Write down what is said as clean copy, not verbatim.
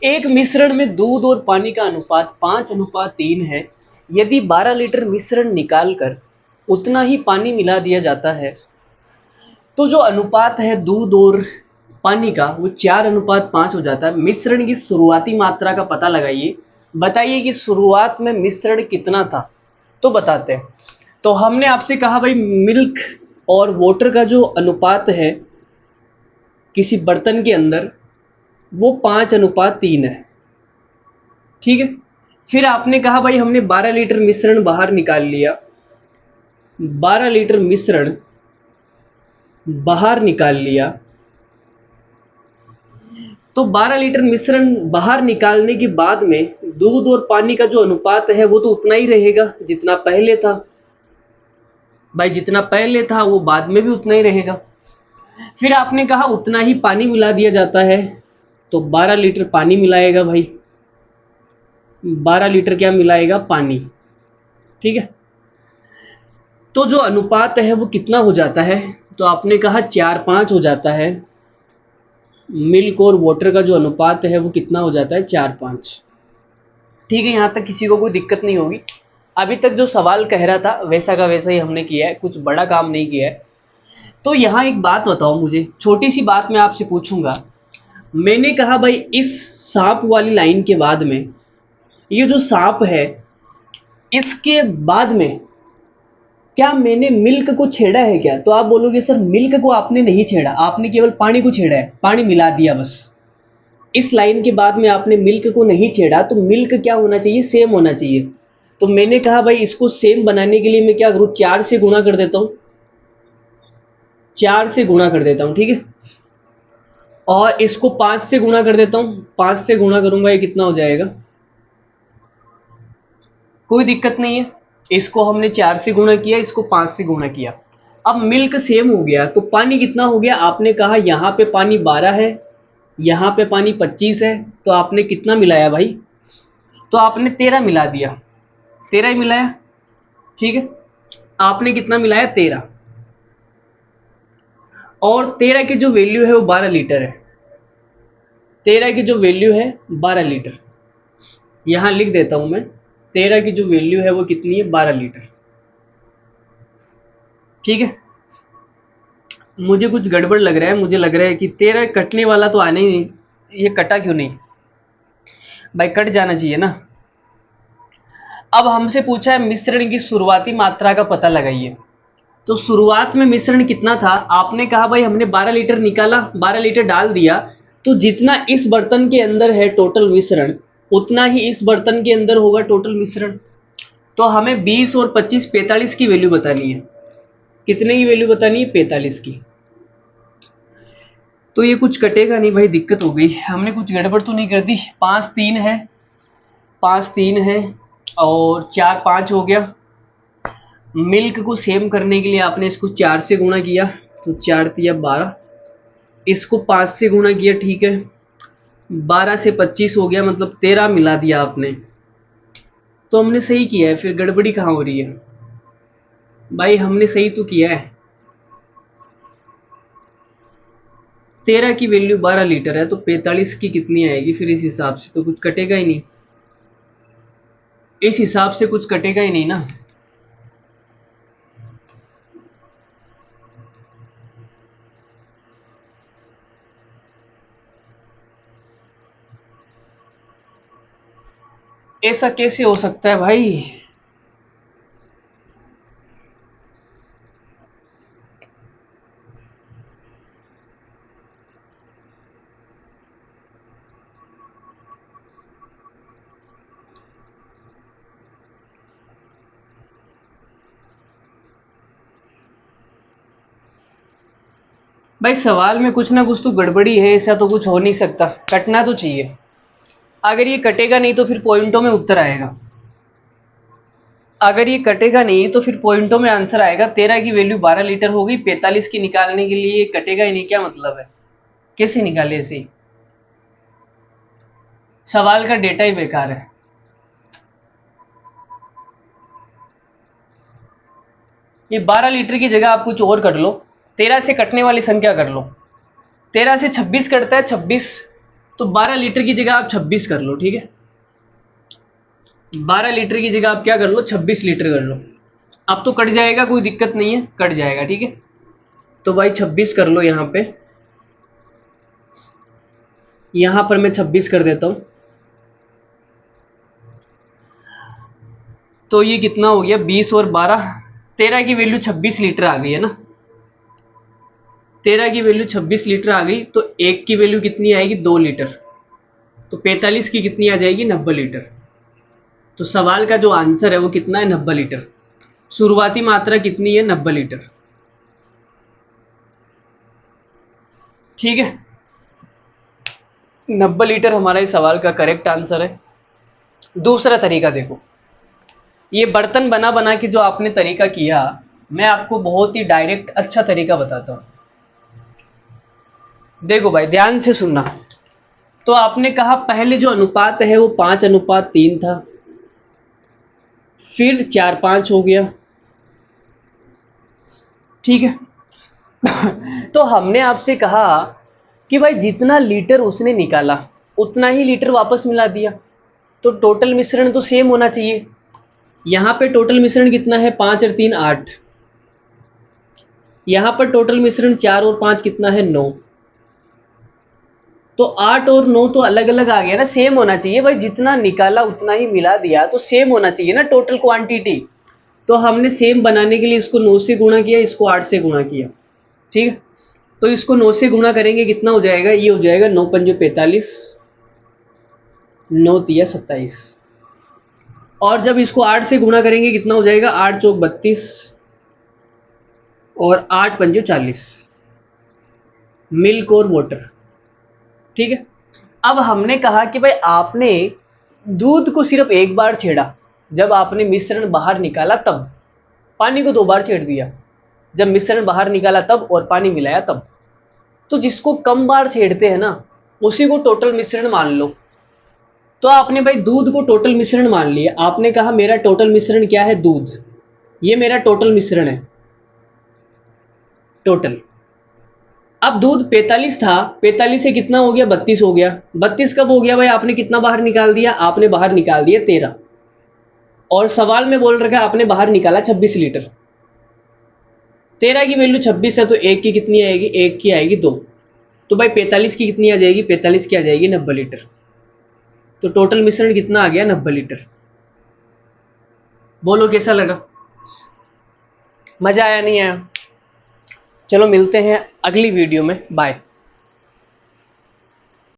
एक मिश्रण में दूध और पानी का अनुपात 5:3 है। यदि 12 लीटर मिश्रण निकालकर उतना ही पानी मिला दिया जाता है तो जो अनुपात है दूध और पानी का वो 4:5 हो जाता है। मिश्रण की शुरुआती मात्रा का पता लगाइए। बताइए कि शुरुआत में मिश्रण कितना था, तो बताते हैं। तो हमने आपसे कहा भाई मिल्क और वाटर का जो अनुपात है किसी बर्तन के अंदर वो 5:3 है, ठीक है। फिर आपने कहा भाई हमने 12 लीटर मिश्रण बाहर निकाल लिया, 12 लीटर मिश्रण बाहर निकाल लिया। तो 12 लीटर मिश्रण बाहर निकालने के बाद में दूध और पानी का जो अनुपात है वो तो उतना ही रहेगा जितना पहले था। भाई जितना पहले था वो बाद में भी उतना ही रहेगा। फिर आपने कहा उतना ही पानी मिला दिया जाता है, तो 12 लीटर पानी मिलाएगा भाई, 12 लीटर क्या मिलाएगा, पानी, ठीक है। तो जो अनुपात है वो कितना हो जाता है, तो आपने कहा 4:5 हो जाता है। मिल्क और वाटर का जो अनुपात है वो कितना हो जाता है, 4:5, ठीक है। यहाँ तक किसी को कोई दिक्कत नहीं होगी। अभी तक जो सवाल कह रहा था वैसा का वैसा ही हमने किया है, कुछ बड़ा काम नहीं किया है। तो यहाँ एक बात बताओ मुझे, छोटी सी बात मैं आपसे पूछूंगा। मैंने कहा भाई इस सांप वाली लाइन के बाद में ये जो सांप है इसके बाद में क्या मैंने मिल्क को छेड़ा है क्या, तो आप बोलोगे सर मिल्क को आपने नहीं छेड़ा, आपने केवल पानी को छेड़ा है, पानी मिला दिया बस। इस लाइन के बाद में आपने मिल्क को नहीं छेड़ा, तो मिल्क क्या होना चाहिए, सेम होना चाहिए। तो मैंने कहा भाई इसको सेम बनाने के लिए मैं क्या करूँ, 4 से गुणा कर देता हूँ, 4 से गुणा कर देता हूँ, ठीक है। और इसको 5 से गुणा कर देता हूँ, 5 से गुणा करूंगा, ये कितना हो जाएगा, कोई दिक्कत नहीं है। इसको हमने 4 से गुणा किया, इसको 5 से गुणा किया। अब मिल्क सेम हो गया, तो पानी कितना हो गया, आपने कहा यहाँ पे पानी 12 है, यहाँ पे पानी 25 है, तो आपने कितना मिलाया भाई, तो आपने 13 मिला दिया, 13 ही मिलाया, ठीक है। आपने कितना मिलाया, 13, और 13 की जो वैल्यू है वो 12 लीटर है। 13 की जो वैल्यू है 12 लीटर, यहां लिख देता हूं मैं। 13 की जो वैल्यू है वो कितनी है, 12 लीटर, ठीक है। मुझे कुछ गड़बड़ लग रहा है, मुझे लग रहा है कि 13 कटने वाला तो आना ही नहीं, ये कटा क्यों नहीं भाई, कट जाना चाहिए ना। अब हमसे पूछा है मिश्रण की शुरुआती मात्रा का पता लगाइए। तो शुरुआत में मिश्रण कितना था, आपने कहा भाई हमने 12 लीटर निकाला, 12 लीटर डाल दिया, तो जितना इस बर्तन के अंदर है टोटल मिश्रण उतना ही इस बर्तन के अंदर होगा टोटल मिश्रण। तो हमें 20 और 25 45 की वैल्यू बतानी है। कितने की वैल्यू बतानी है, 45 की। तो ये कुछ कटेगा नहीं भाई, दिक्कत हो गई, हमने कुछ गड़बड़ तो नहीं कर दी। 5 3 है, 5 3 है, और 4 5 हो गया। मिल्क को सेम करने के लिए आपने इसको 4 से गुणा किया, तो 4 तिया 12, इसको 5 से गुणा किया, ठीक है। 12 से 25 हो गया, मतलब 13 मिला दिया आपने। तो हमने सही किया है, फिर गड़बड़ी कहाँ हो रही है भाई, हमने सही तो किया है। 13 की वैल्यू 12 लीटर है, तो 45 की कितनी आएगी फिर, इस हिसाब से तो कुछ कटेगा ही नहीं, इस हिसाब से कुछ कटेगा ही नहीं ना। ऐसा कैसे हो सकता है भाई, भाई सवाल में कुछ ना कुछ तो गड़बड़ी है, ऐसा तो कुछ हो नहीं सकता, कटना तो चाहिए। अगर ये कटेगा नहीं तो फिर पॉइंटों में उत्तर आएगा, अगर ये कटेगा नहीं तो फिर पॉइंटों में आंसर आएगा। 13 की वैल्यू 12 लीटर हो गई, 45 की निकालने के लिए ये कटेगा ही नहीं, क्या मतलब है, कैसे निकाले ऐसे, सवाल का डेटा ही बेकार है। ये 12 लीटर की जगह आप कुछ और कर लो, 13 से कटने वाली संख्या कर लो। 13 से 26 कटता है 26, तो 12 लीटर की जगह आप 26 कर लो, ठीक है। 12 लीटर की जगह आप क्या कर लो, 26 लीटर कर लो। अब तो कट जाएगा, कोई दिक्कत नहीं है, कट जाएगा, ठीक है। तो भाई 26 कर लो यहाँ पे, यहाँ पर मैं 26 कर देता हूँ। तो ये कितना हो गया, 20 और 12, 13 की वैल्यू 26 लीटर आ गई है ना। 13 की वैल्यू 26 लीटर आ गई, तो 1 की वैल्यू कितनी आएगी, 2 लीटर। तो 45 की कितनी आ जाएगी, 90 लीटर। तो सवाल का जो आंसर है वो कितना है, 90 लीटर। शुरुआती मात्रा कितनी है, 90 लीटर, ठीक है। 90 लीटर हमारा इस सवाल का करेक्ट आंसर है। दूसरा तरीका देखो, ये बर्तन बना बना के जो आपने तरीका किया, मैं आपको बहुत ही डायरेक्ट अच्छा तरीका बताता हूँ। देखो भाई ध्यान से सुनना। तो आपने कहा पहले जो अनुपात है वो 5:3 था, फिर 4:5 हो गया, ठीक है। तो हमने आपसे कहा कि भाई जितना लीटर उसने निकाला उतना ही लीटर वापस मिला दिया, तो टोटल मिश्रण तो सेम होना चाहिए। यहाँ पे टोटल मिश्रण कितना है, 5 और 3 8। यहाँ पर टोटल मिश्रण 4 और 5 कितना है, 9। तो 8 और 9 तो अलग अलग आ गया ना, सेम होना चाहिए भाई, जितना निकाला उतना ही मिला दिया, तो सेम होना चाहिए ना टोटल क्वांटिटी। तो हमने सेम बनाने के लिए इसको 9 से गुणा किया, इसको 8 से गुणा किया, ठीक है। तो इसको 9 से गुणा करेंगे, कितना हो जाएगा, ये हो जाएगा 9 पंजे 45, 9 तिया 27। और जब इसको 8 से गुणा करेंगे कितना हो जाएगा, 8 चौक 32 और 8 पंजे 40, मिल्क और वाटर, ठीक है। अब हमने कहा कि भाई आपने दूध को सिर्फ एक बार छेड़ा, जब आपने मिश्रण बाहर निकाला तब। पानी को 2 बार छेड़ दिया, जब मिश्रण बाहर निकाला तब, और पानी मिलाया तब। तो जिसको कम बार छेड़ते हैं ना, उसी को टोटल मिश्रण मान लो। तो आपने भाई दूध को टोटल मिश्रण मान लिया, आपने कहा मेरा टोटल मिश्रण क्या है, दूध, ये मेरा टोटल मिश्रण है, टोटल। अब दूध 45 था, 45 से कितना हो गया, 32 हो गया। 32 कब हो गया भाई, आपने कितना बाहर निकाल दिया, आपने बाहर निकाल दिया 13, और सवाल में बोल रखा है आपने बाहर निकाला 26 लीटर। 13 की वैल्यू 26 है, तो 1 की कितनी आएगी, 1 की आएगी 2। तो भाई 45 की कितनी आ जाएगी, 45 की आ जाएगी 90 लीटर। तो टोटल मिश्रण कितना आ गया, 90 लीटर। बोलो कैसा लगा, मजा आया नहीं आया। चलो मिलते हैं अगली वीडियो में, बाय।